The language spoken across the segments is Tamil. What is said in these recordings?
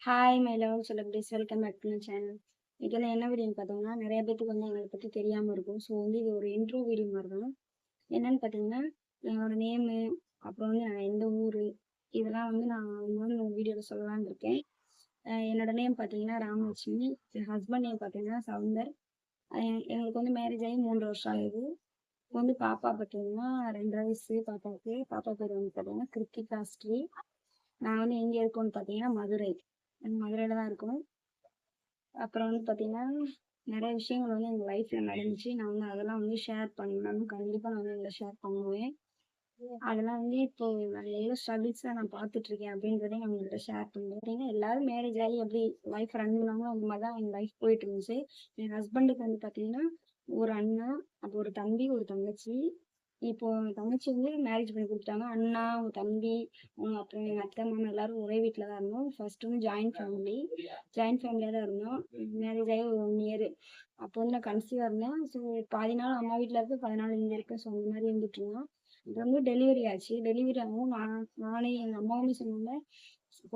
Hi my love celebrities welcome back to my channel. இதில் என்ன வீடியோன்னு பார்த்தோம்னா நிறைய பேத்துக்கு எங்களை பற்றி தெரியாமல் இருக்கும். ஸோ இது ஒரு இன்ட்ரோ வீடியோ மாதிரி தான். என்னன்னு பார்த்தீங்கன்னா என்னோட நேமு, அப்புறம் நான் எந்த ஊர், இதெல்லாம் நான் வீடியோவில் சொல்லலான்னு இருக்கேன். என்னோட நேம் பார்த்தீங்கன்னா ராமலட்சுமி. என் ஹஸ்பண்ட் நேம் பார்த்தீங்கன்னா சவுந்தர். எங்களுக்கு மேரேஜ் ஆகி 3 வருஷம் ஆகுது. பாப்பா பார்த்தீங்கன்னா 2 வயசு பாப்பாவுக்கு. பாப்பா பேர் பார்த்தீங்கன்னா கிருத்திகா ஸ்ரீ. நான் எங்கே இருக்கோன்னு பார்த்தீங்கன்னா மதுரையில் தான் இருக்கணும். அப்புறம் பார்த்தீங்கன்னா நிறைய விஷயங்கள் எங்கள் லைஃப்பில் நடந்துச்சு. நான் அதெல்லாம் ஷேர் பண்ணணும். கண்டிப்பாக நான் இதில் ஷேர் பண்ணுவேன். அதெல்லாம் இப்போ நான் எவ்வளோ ஸ்ட்ரகிள்ஸாக நான் பார்த்துட்ருக்கேன் அப்படின்றதையும் நான் உங்கள்கிட்ட ஷேர் பண்ணுறேன். எல்லாரும் மேரேஜ் ஆகி எப்படி லைஃப் ரன் பண்ணாங்களோ அந்த மாதிரி தான் என் லைஃப் போயிட்டு இருந்துச்சு. என் ஹஸ்பண்டுக்கு பார்த்தீங்கன்னா ஒரு அண்ணா, அப்புறம் ஒரு தம்பி, ஒரு தங்கச்சி. இப்போ தங்கச்சி மேரேஜ் பண்ணி கொடுத்துட்டாங்க. அண்ணா, உங்க தம்பி, அப்புறம் எங்கள் அத்தை, மாமா எல்லாரும் ஒரே வீட்டில் தான் இருந்தோம். ஃபர்ஸ்ட் ஜாயின்ட் ஃபேமிலியாக தான் இருந்தோம். மேரேஜ் ஆகி ஒரு 1 இயர். அப்போ நான் கன்சீவாக இருந்தேன். ஸோ பாதி நாள் அம்மா வீட்டில் இருக்கு, 14 நாள் இங்கே இருக்கேன். ஸோ அந்த மாதிரி இருந்துட்டு இருந்தோம். அப்புறம் டெலிவரி ஆச்சு. டெலிவரி ஆகும் நானே எங்கள் அம்மாவுமே சொன்னாங்க,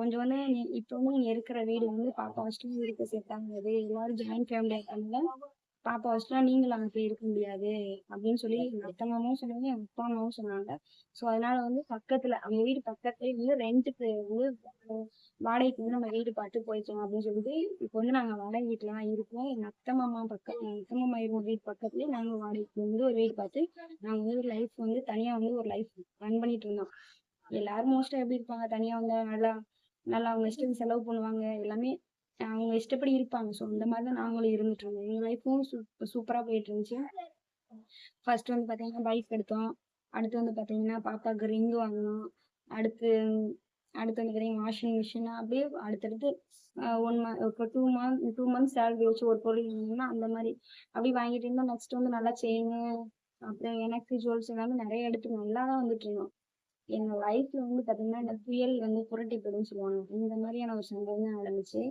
கொஞ்சம் இப்போ நீ இருக்கிற வீடு பாப்பா வச்சுட்டு இருக்க செட் ஆகாது. எல்லாரும் ஜாயின்ட் ஃபேமிலியாக இருக்காங்க. பாப்பா வச்சுலாம் நீங்களும் அங்கே போய் இருக்க முடியாது அப்படின்னு சொல்லி எங்கள் அத்தை மாமாவும் சொன்னாங்க, எங்கள் அப்பா அம்மாவும் சொன்னாங்க. ஸோ அதனால பக்கத்தில் அவங்க வீடு பக்கத்துலேயே ரெண்ட்டுக்கு வாடகைக்கு நம்ம வீடு பார்த்து போய்க்கலாம் அப்படின்னு சொல்லிட்டு இப்போ நாங்கள் வாடகை வீட்டில் தான் இருக்கோம். எங்கள் அத்தை மாமா இருந்த வீடு பக்கத்துலேயே நாங்கள் வாடகைக்கு ஒரு வீடு பார்த்து நாங்கள் ஒரு லைஃப் தனியாக ஒரு லைஃப் ரன் பண்ணிட்டு இருந்தோம். எல்லாரும் மோஸ்ட்டாக எப்படி இருப்பாங்க, தனியாக நல்லா நல்லா அவங்க இஷ்டத்துக்கு செலவு பண்ணுவாங்க, எல்லாமே அவங்க இஷ்டப்படி இருப்பாங்க. ஸோ அந்த மாதிரி தான் நாங்களும் இருந்துட்டு இருந்தோம். எங்கள் லைஃப்பும் சூப்பராக போயிட்டு இருந்துச்சு. ஃபர்ஸ்ட் பார்த்தீங்கன்னா பைக் எடுத்தோம். அடுத்து பார்த்தீங்கன்னா பாப்பாவுக்கு ரிங் வாங்கினோம். அடுத்து அடுத்து பார்த்தீங்கன்னா வாஷிங் மிஷின். அப்படியே அடுத்தடுத்து 2 மந்த்ஸ் சேலரி வச்சு ஒரு பொருள் வாங்கினோம்னா அந்த மாதிரி அப்படி வாங்கிட்டு இருந்தோம். நெக்ஸ்ட் நல்லா செயின், அப்புறம் எனக்கு ஜுவல்ஸ் எல்லாமே நிறைய எடுத்து நல்லா தான் வந்துட்டு இருந்தோம். எங்க லைஃப்ல பார்த்தீங்கன்னா இந்த புயல் புரட்டி போயிடும்னு சொல்லுவாங்க. இந்த மாதிரியான ஒரு சம்பவம் தான் நடந்துச்சு.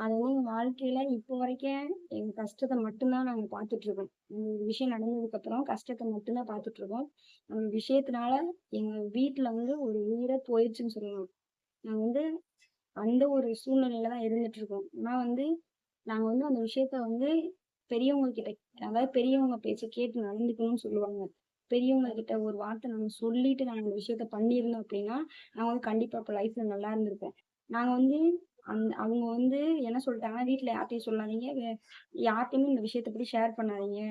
அது எங்க வாழ்க்கையில இப்போ வரைக்கும் எங்க கஷ்டத்தை மட்டும்தான் நாங்க பார்த்துட்டு இருக்கோம். இந்த விஷயம் நடந்ததுக்கு அப்புறம் கஷ்டத்தை மட்டும்தான் பார்த்துட்டு இருக்கோம். அந்த விஷயத்தினால எங்க வீட்டுல ஒரு உயிரை போயிடுச்சுன்னு சொல்லலாம். நாங்க அந்த ஒரு சூழ்நிலையில தான் இருந்துட்டு இருக்கோம். ஆனா நாங்க அந்த விஷயத்த பெரியவங்க கிட்ட, அதாவது பெரியவங்க பேச்ச கேட்டு நடந்துக்கணும்னு சொல்லுவாங்க. பெரியவங்க கிட்ட ஒரு வார்த்தை நாங்க சொல்லிட்டு நாங்க இந்த விஷயத்த பண்ணியிருந்தோம் அப்படின்னா நான் கண்டிப்பா இப்ப லைஃப்ல நல்லா இருந்திருப்பேன். நாங்க அவங்க என்ன சொல்லிட்டாங்கன்னா, வீட்டுல யார்கிட்டயும் சொல்லாதீங்க, யார்கிட்டயுமே இந்த விஷயத்த பத்தி ஷேர் பண்ணாதீங்க.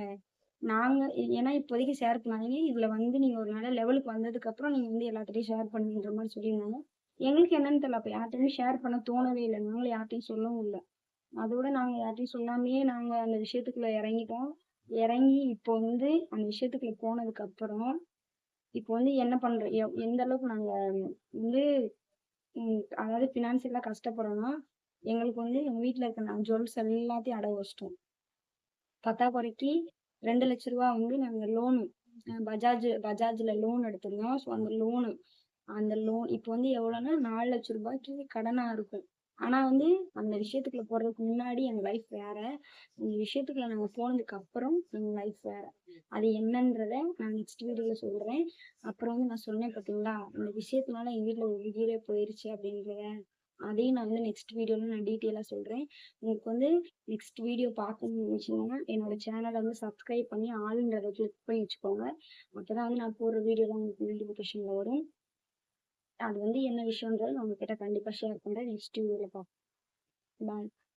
நாங்க ஏன்னா இப்போதைக்கு ஷேர் பண்ணாதீங்க. இதுல நீங்க ஒரு நல்ல லெவலுக்கு வந்ததுக்கு அப்புறம் நீங்க எல்லாத்துட்டையும் ஷேர் பண்ணுங்கன்ற மாதிரி சொல்லியிருந்தாங்க. எங்களுக்கு என்னன்னு தெரியல. அப்ப யார்கிட்டயுமே ஷேர் பண்ண தோணவே இல்லை. நாங்களும் யார்கிட்டயும் சொல்லவும் இல்லை. அதோட நாங்க யார்கிட்டயும் சொல்லாமயே நாங்க அந்த விஷயத்துக்குள்ள இறங்கிட்டோம். இறங்கி இப்போ அந்த விஷயத்துக்குள்ள போனதுக்கு அப்புறம் இப்போ என்ன பண்றோம், எந்த அளவுக்கு நாங்க வந்து அதாவது ஃபினான்சியலா கஷ்டப்படுறோம்னா, எங்களுக்கு எங்க வீட்டுல இருக்க நாங்க ஜுவல்ஸ் எல்லாத்தையும் அடகு வச்சிட்டோம். பத்தாக்குறைக்கு 2 லட்ச ரூபா நாங்க லோனு பஜாஜ்ல லோன் எடுத்திருந்தோம். ஸோ அந்த லோன் இப்போ எவ்வளோன்னா 4 லட்ச ரூபாய்க்கு கடனா இருக்கும். ஆனா அந்த விஷயத்துக்குள்ள போறதுக்கு முன்னாடி எங்க லைஃப் வேற. இந்த விஷயத்துக்குள்ள நாங்க போனதுக்கு அப்புறம் எங்க லைஃப் வேற. அது என்னன்றத நான் நெக்ஸ்ட் வீடியோல சொல்றேன். அப்புறம் நான் சொன்னேன் பார்த்தீங்களா, இந்த விஷயத்தினால எங்க வீட்டுல ஒரு உயிரே போயிருச்சு அப்படின்றத, அதையும் நான் நெக்ஸ்ட் வீடியோல நான் டீட்டெயிலா சொல்றேன். உங்களுக்கு நெக்ஸ்ட் வீடியோ பார்க்கணும்னு நினைச்சீங்கன்னா என்னோட சேனலை சப்ஸ்கிரைப் பண்ணி ஆளுன்றதை கிளிக் பண்ணி வச்சுக்கோங்க. அப்பதான் நான் போடுற வீடியோலாம் உங்களுக்கு நோட்டிஃபிகேஷன்ல வரும். அது என்ன விஷயம்ன்றது நான் உங்ககிட்ட கண்டிப்பா ஷேர் பண்றேன். நெக்ஸ்ட் வீடியோல பார்ப்போம். பாய்.